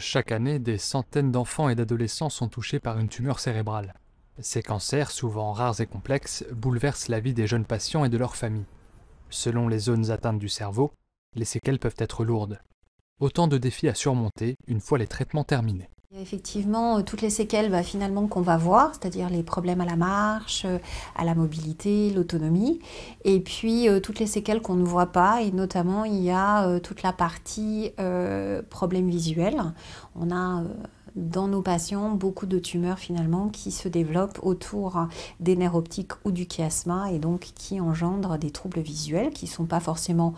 Chaque année, des centaines d'enfants et d'adolescents sont touchés par une tumeur cérébrale. Ces cancers, souvent rares et complexes, bouleversent la vie des jeunes patients et de leurs familles. Selon les zones atteintes du cerveau, les séquelles peuvent être lourdes. Autant de défis à surmonter une fois les traitements terminés. Il y a effectivement toutes les séquelles finalement qu'on va voir, c'est-à-dire les problèmes à la marche, à la mobilité, l'autonomie, et puis toutes les séquelles qu'on ne voit pas, et notamment il y a toute la partie problèmes visuels. On a dans nos patients beaucoup de tumeurs finalement qui se développent autour des nerfs optiques ou du chiasma, et donc qui engendrent des troubles visuels qui ne sont pas forcément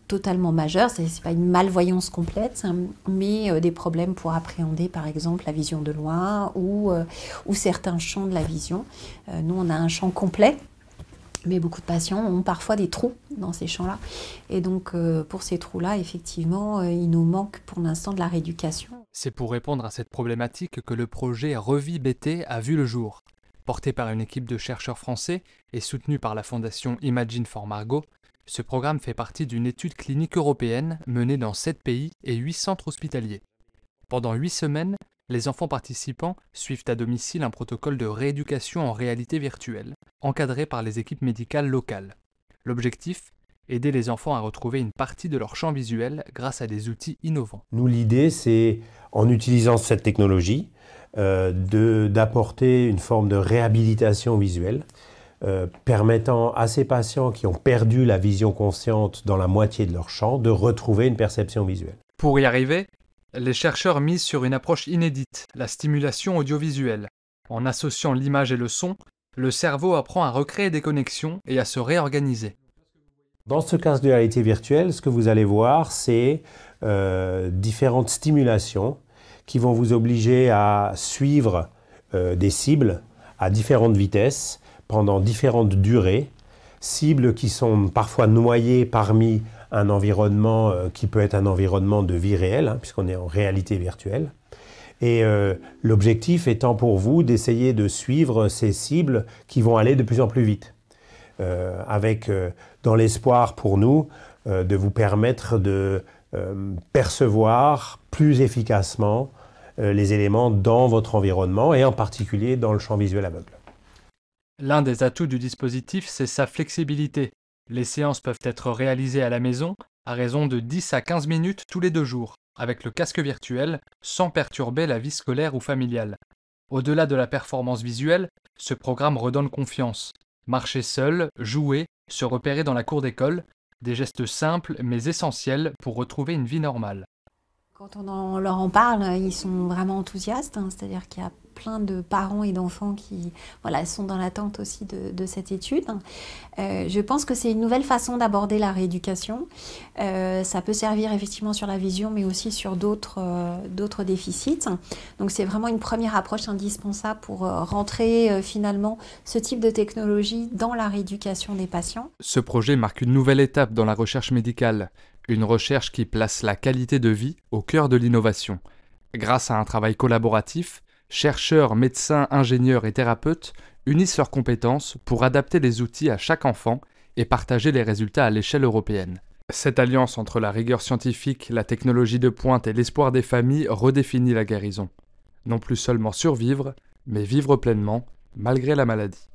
totalement majeur, c'est pas une malvoyance complète, mais des problèmes pour appréhender par exemple la vision de loin ou certains champs de la vision. Nous on a un champ complet, mais beaucoup de patients ont parfois des trous dans ces champs-là. Et donc pour ces trous-là, effectivement, il nous manque pour l'instant de la rééducation. C'est pour répondre à cette problématique que le projet Revie BT a vu le jour. Porté par une équipe de chercheurs français et soutenu par la fondation Imagine for Margot, ce programme fait partie d'une étude clinique européenne menée dans 7 pays et 8 centres hospitaliers. Pendant 8 semaines, les enfants participants suivent à domicile un protocole de rééducation en réalité virtuelle, encadré par les équipes médicales locales. L'objectif ? Aider les enfants à retrouver une partie de leur champ visuel grâce à des outils innovants. Nous, l'idée, c'est, en utilisant cette technologie, d'apporter une forme de réhabilitation visuelle, permettant à ces patients qui ont perdu la vision consciente dans la moitié de leur champ de retrouver une perception visuelle. Pour y arriver, les chercheurs misent sur une approche inédite, la stimulation audiovisuelle. En associant l'image et le son, le cerveau apprend à recréer des connexions et à se réorganiser. Dans ce casque de réalité virtuelle, ce que vous allez voir, c'est différentes stimulations qui vont vous obliger à suivre des cibles à différentes vitesses, pendant différentes durées, cibles qui sont parfois noyées parmi un environnement qui peut être un environnement de vie réelle, puisqu'on est en réalité virtuelle. Et l'objectif étant pour vous d'essayer de suivre ces cibles qui vont aller de plus en plus vite, avec dans l'espoir pour nous de vous permettre de percevoir plus efficacement les éléments dans votre environnement et en particulier dans le champ visuel aveugle. L'un des atouts du dispositif, c'est sa flexibilité. Les séances peuvent être réalisées à la maison à raison de 10 à 15 minutes tous les 2 jours, avec le casque virtuel, sans perturber la vie scolaire ou familiale. Au-delà de la performance visuelle, ce programme redonne confiance. Marcher seul, jouer, se repérer dans la cour d'école, des gestes simples mais essentiels pour retrouver une vie normale. Quand on leur en parle, ils sont vraiment enthousiastes, c'est-à-dire qu'il y a plein de parents et d'enfants qui sont dans l'attente aussi de cette étude. Je pense que c'est une nouvelle façon d'aborder la rééducation. Ça peut servir effectivement sur la vision, mais aussi sur d'autres déficits. Donc c'est vraiment une première approche indispensable pour rentrer finalement ce type de technologie dans la rééducation des patients. Ce projet marque une nouvelle étape dans la recherche médicale. Une recherche qui place la qualité de vie au cœur de l'innovation. Grâce à un travail collaboratif, chercheurs, médecins, ingénieurs et thérapeutes unissent leurs compétences pour adapter les outils à chaque enfant et partager les résultats à l'échelle européenne. Cette alliance entre la rigueur scientifique, la technologie de pointe et l'espoir des familles redéfinit la guérison. Non plus seulement survivre, mais vivre pleinement, malgré la maladie.